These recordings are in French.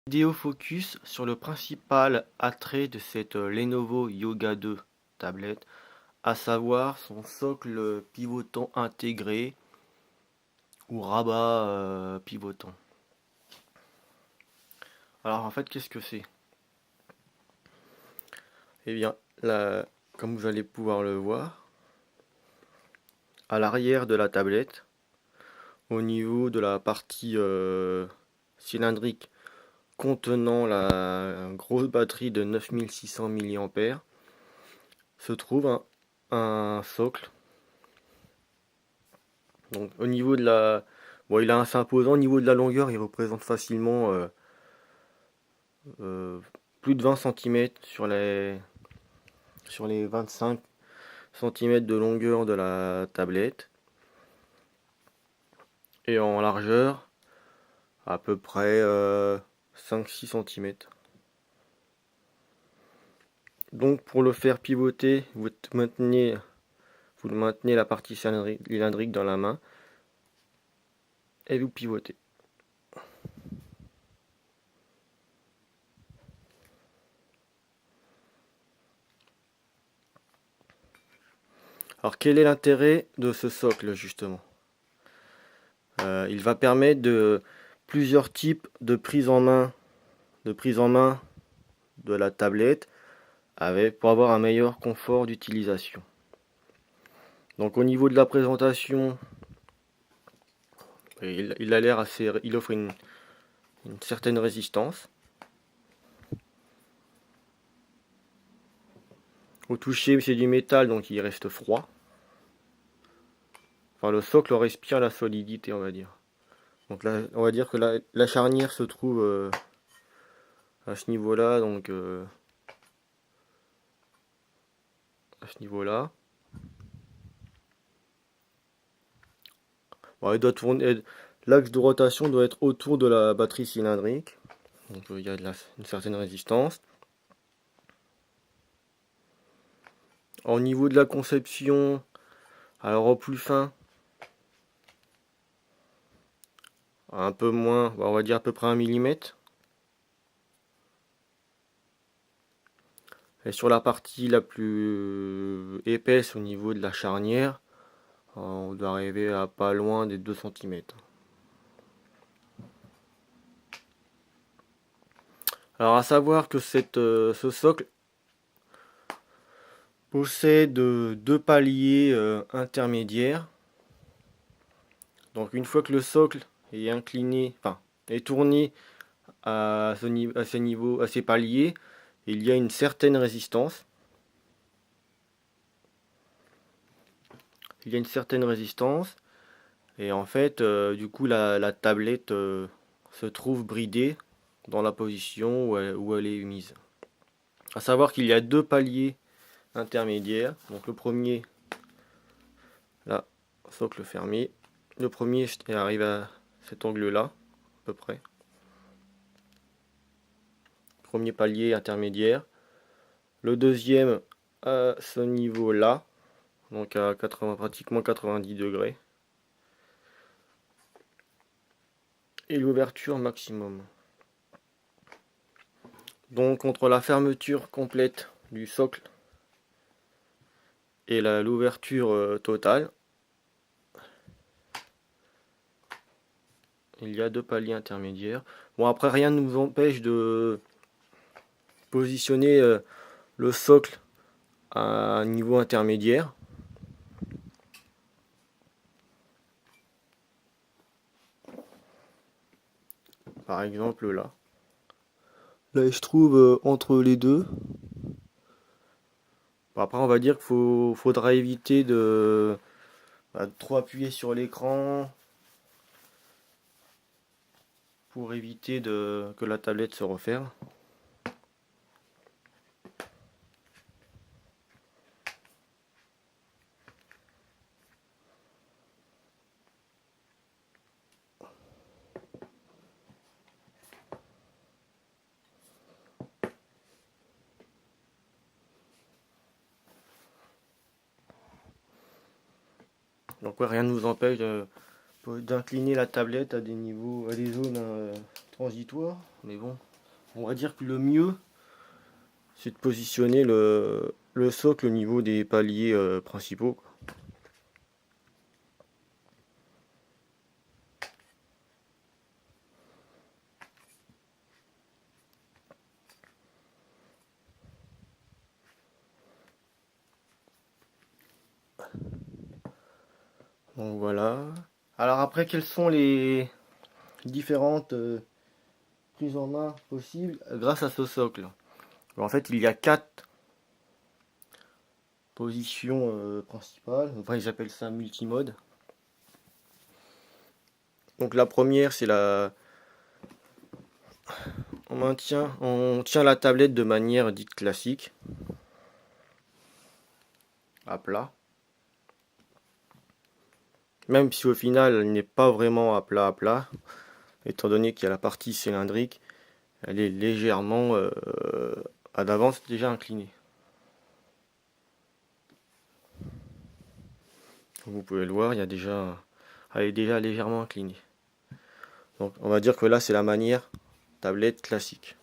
Vidéo focus sur le principal attrait de cette Lenovo Yoga 2 tablette, à savoir son socle pivotant intégré ou rabat pivotant. Alors en fait, qu'est-ce que c'est? Eh bien, là, comme vous allez pouvoir le voir, à l'arrière de la tablette, au niveau de la partie cylindrique contenant la grosse batterie de 9600 mAh, se trouve un socle. Donc au niveau de la... Bon, il est assez imposant. Au niveau de la longueur, il représente facilement euh, plus de 20 cm sur les 25 cm de longueur de la tablette. Et en largeur, à peu près 5-6 cm. Donc pour le faire pivoter, vous maintenez la partie cylindrique dans la main et vous pivotez. Alors quel est l'intérêt de ce socle justement? Il va permettre de plusieurs types de prise en main de la tablette pour avoir un meilleur confort d'utilisation. Donc au niveau de la présentation, il a l'air assez, il offre une certaine résistance. Au toucher, c'est du métal, donc il reste froid. Enfin, le socle respire la solidité, on va dire. Donc là, on va dire que la charnière se trouve à ce niveau-là, donc à ce niveau-là. Bon, il doit tourner. L'axe de rotation doit être autour de la batterie cylindrique. Donc il y a une certaine résistance. Au niveau de la conception, alors au plus fin, un peu moins, on va dire à peu près 1 mm. Et sur la partie la plus épaisse au niveau de la charnière, on doit arriver à pas loin des 2 cm. Alors à savoir que ce socle possède deux paliers intermédiaires. Donc une fois que le socle est incliné, enfin est tourné à ces paliers, il y a une certaine résistance. Il y a une certaine résistance. Et en fait, du coup, la tablette se trouve bridée dans la position où elle est mise. À savoir qu'il y a deux paliers intermédiaires. Donc le premier, là, socle fermé. Le premier arrive à cet angle-là, à peu près. Premier palier intermédiaire. Le deuxième à ce niveau-là, donc à pratiquement 90 degrés. Et l'ouverture maximum. Donc entre la fermeture complète du socle et l'ouverture totale, il y a deux paliers intermédiaires. Bon, après, rien ne nous empêche de positionner le socle à un niveau intermédiaire. Par exemple là. Là, il se trouve entre les deux. Bon, après, on va dire qu'il faudra éviter de trop appuyer sur l'écran pour éviter que la tablette se referme. Donc ouais, rien ne nous empêche d'incliner la tablette à des niveaux, à des zones transitoires. Mais bon, on va dire que le mieux, c'est de positionner le socle au niveau des paliers principaux. Donc voilà. Alors après, quelles sont les différentes prises en main possibles grâce à ce socle? En fait, il y a 4 positions principales. Enfin, ils appellent ça multimode. Donc la première, c'est on tient la tablette de manière dite classique, à plat. Même si au final, elle n'est pas vraiment à plat, étant donné qu'il y a la partie cylindrique, elle est légèrement à d'avance déjà inclinée. Vous pouvez le voir, elle est déjà légèrement inclinée. Donc on va dire que là, c'est la manière tablette classique.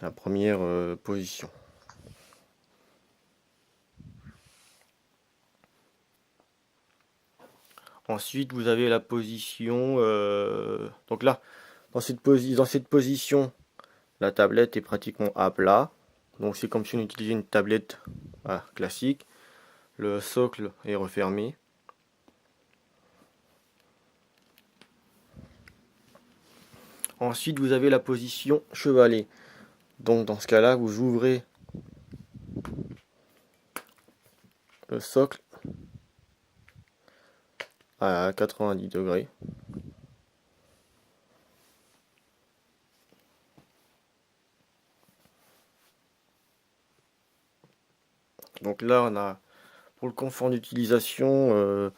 La première position. Ensuite, vous avez la position. Donc là, dans cette position, la tablette est pratiquement à plat. Donc c'est comme si on utilisait une tablette classique. Le socle est refermé. Ensuite, vous avez la position chevalet. Donc dans ce cas-là, vous ouvrez le socle à 90 degrés. Donc là, on a pour le confort d'utilisation,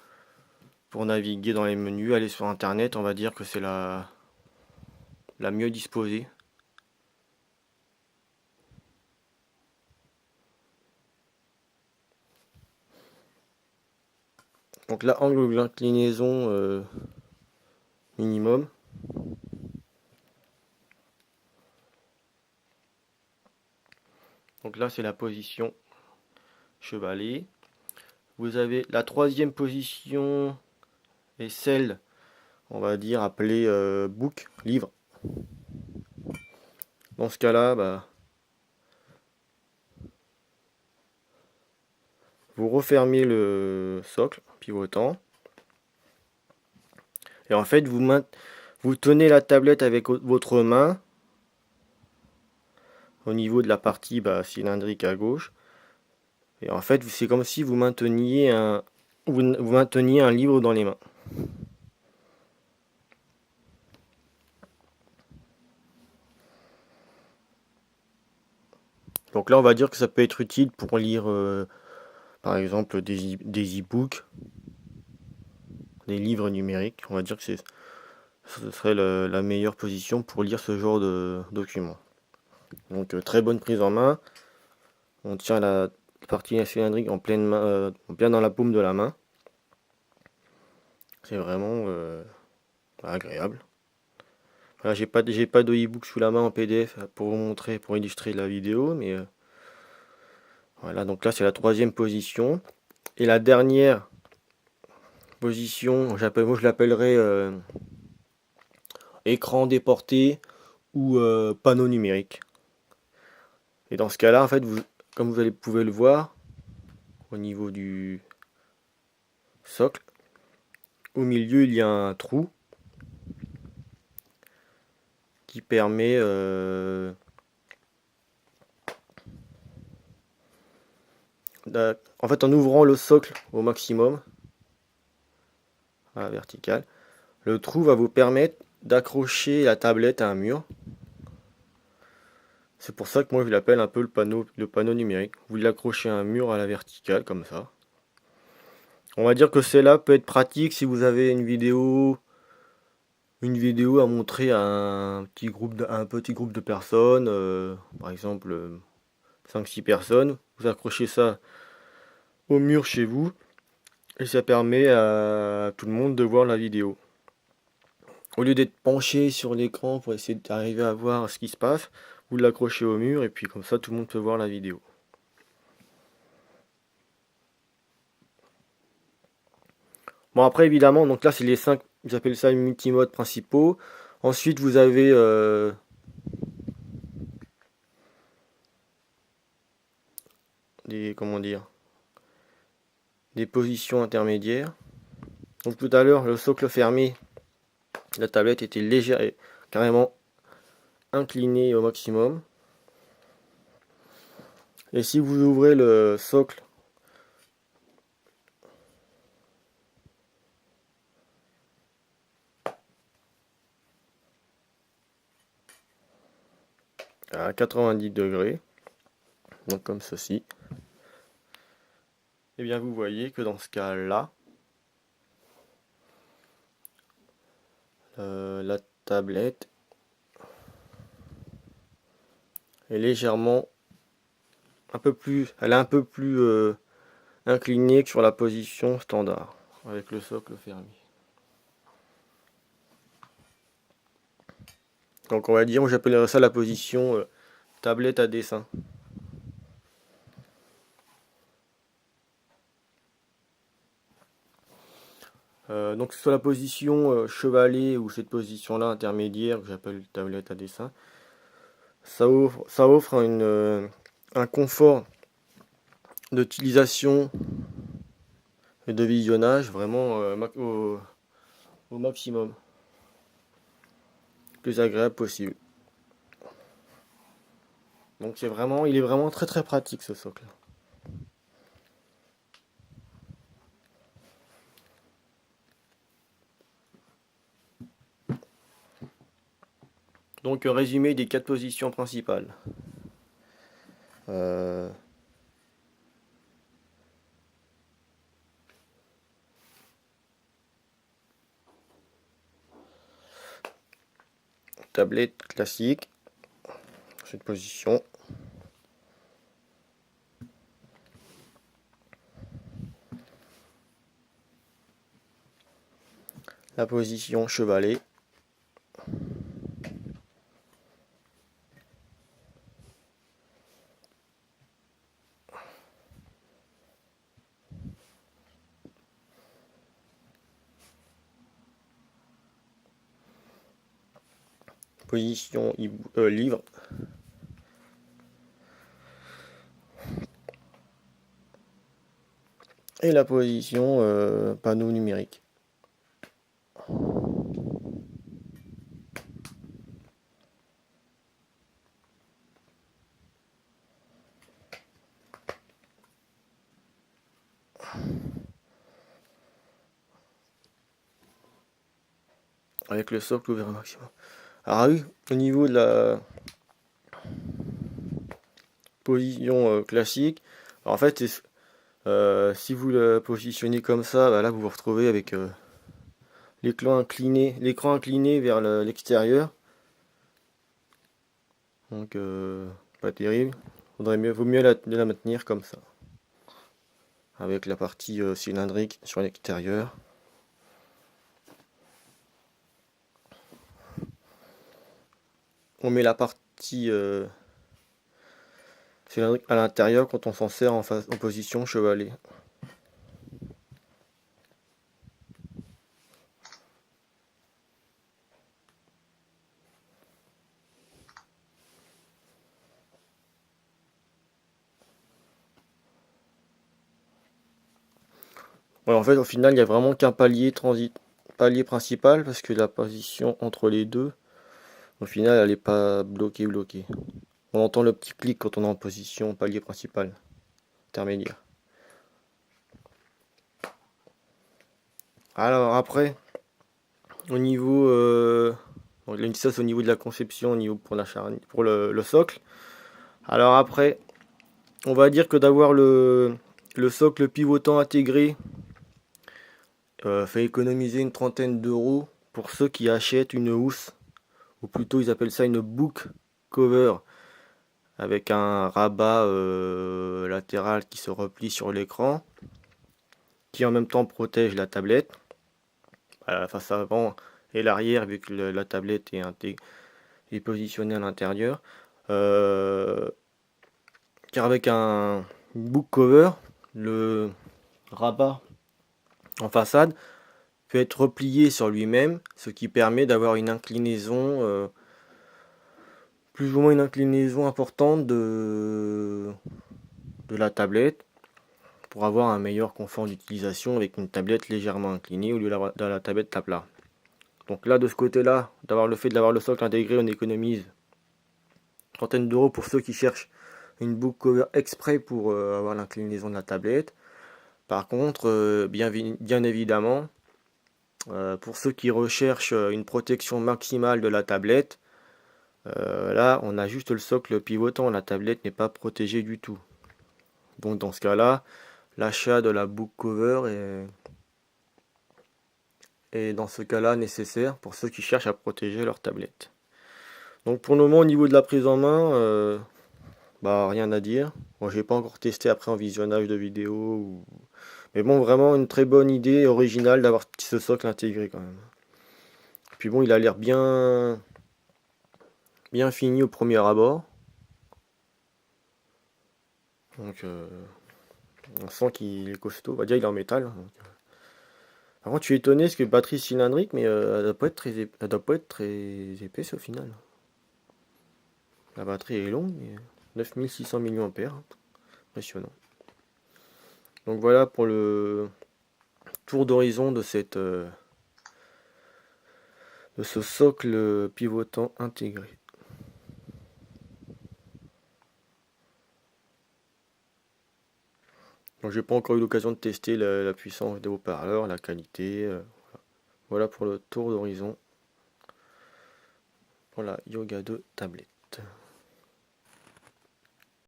pour naviguer dans les menus, aller sur internet, on va dire que c'est la mieux disposée. Donc là, angle d'inclinaison minimum. Donc là, c'est la position chevalet. Vous avez la troisième position et celle, on va dire, appelée book, livre. Dans ce cas-là, vous refermez le socle pivotant. Et en fait, vous tenez la tablette avec votre main au niveau de la partie cylindrique à gauche. Et en fait, c'est comme si vous mainteniez un livre dans les mains. Donc là, on va dire que ça peut être utile pour lire, par exemple, des e-books, des livres numériques. On va dire que ce serait la meilleure position pour lire ce genre de documents. Donc très bonne prise en main. On tient la partie cylindrique en pleine main, bien dans la paume de la main. C'est vraiment agréable. Voilà, j'ai pas de e-book sous la main en PDF pour vous montrer, pour illustrer la vidéo, mais voilà, donc là c'est la troisième position. Et la dernière position, moi je l'appellerai écran déporté ou panneau numérique. Et dans ce cas-là, en fait, comme vous pouvez le voir, au niveau du socle, au milieu il y a un trou qui permet en fait, en ouvrant le socle au maximum à la verticale, le trou va vous permettre d'accrocher la tablette à un mur. C'est pour ça que moi je l'appelle un peu le panneau numérique. Vous l'accrochez à un mur à la verticale comme ça. On va dire que celle-là peut être pratique si vous avez une vidéo à montrer à un petit groupe de personnes, par exemple 5-6 personnes. Vous accrochez ça au mur chez vous Et ça permet à tout le monde de voir la vidéo. Au lieu d'être penché sur l'écran pour essayer d'arriver à voir ce qui se passe, vous l'accrochez au mur et puis comme ça tout le monde peut voir la vidéo. Bon après évidemment, donc là c'est les 5, j'appelle ça multimodes principaux. Ensuite vous avez comment dire, des positions intermédiaires. Donc tout à l'heure le socle fermé, la tablette était légère et carrément inclinée au maximum. Et si vous ouvrez le socle à 90 degrés, donc comme ceci, et bien vous voyez que dans ce cas-là, la tablette est légèrement elle est un peu plus inclinée que sur la position standard avec le socle fermé. Donc on va dire, j'appellerais ça la position tablette à dessin. Donc sur la position chevalet ou cette position là intermédiaire que j'appelle tablette à dessin, ça offre un confort d'utilisation et de visionnage vraiment au maximum, le plus agréable possible. Donc il est vraiment très très pratique ce socle. Donc résumé des 4 positions principales. Tablette classique, cette position. La position chevalet. Position livre. Et la position panneau numérique. Avec le socle ouvert au maximum. Alors oui, au niveau de la position classique, alors, en fait, si vous le positionnez comme ça, bah là vous vous retrouvez avec l'écran incliné vers l'extérieur. Donc pas terrible. Vaut mieux la maintenir comme ça. Avec la partie cylindrique sur l'extérieur. On met la partie cylindrique à l'intérieur quand on s'en sert en position chevalet. Ouais, en fait, au final, il n'y a vraiment qu'un palier principal parce que la position entre les deux, au final, elle n'est pas bloquée. On entend le petit clic quand on est en position palier principal, intermédiaire. Alors après, au niveau, ça c'est au niveau de la conception, pour le socle. Alors après, on va dire que d'avoir le socle pivotant intégré fait économiser une trentaine d'euros pour ceux qui achètent une housse, ou plutôt ils appellent ça une book cover, avec un rabat latéral qui se replie sur l'écran. qui en même temps protège la tablette, la face avant et l'arrière, vu que la tablette est positionnée à l'intérieur. Car avec un book cover, le rabat en façade peut être replié sur lui-même, ce qui permet d'avoir une inclinaison, plus ou moins une inclinaison importante de la tablette, pour avoir un meilleur confort d'utilisation avec une tablette légèrement inclinée au lieu de la tablette à plat. Donc là, de ce côté-là, le fait d'avoir le socle intégré, on économise une trentaine d'euros pour ceux qui cherchent une book cover exprès pour avoir l'inclinaison de la tablette. Par contre, bien évidemment, pour ceux qui recherchent une protection maximale de la tablette, là, on a juste le socle pivotant. La tablette n'est pas protégée du tout. Donc dans ce cas-là, l'achat de la book cover est dans ce cas-là nécessaire pour ceux qui cherchent à protéger leur tablette. Donc pour le moment, au niveau de la prise en main, rien à dire. Bon, j'ai pas encore testé après en visionnage de vidéo. Mais bon, vraiment une très bonne idée originale d'avoir ce socle intégré quand même. Puis bon, il a l'air bien fini au premier abord. Donc on sent qu'il est costaud. Déjà il est en métal. Donc. Par contre, je suis étonné parce que batterie cylindrique, mais elle doit pas être très épaisse au final. La batterie est longue, mais 9600 mAh. Impressionnant. Donc voilà pour le tour d'horizon de ce socle pivotant intégré. Donc j'ai pas encore eu l'occasion de tester la puissance des haut-parleurs, la qualité. Voilà pour le tour d'horizon pour la Yoga 2 tablette.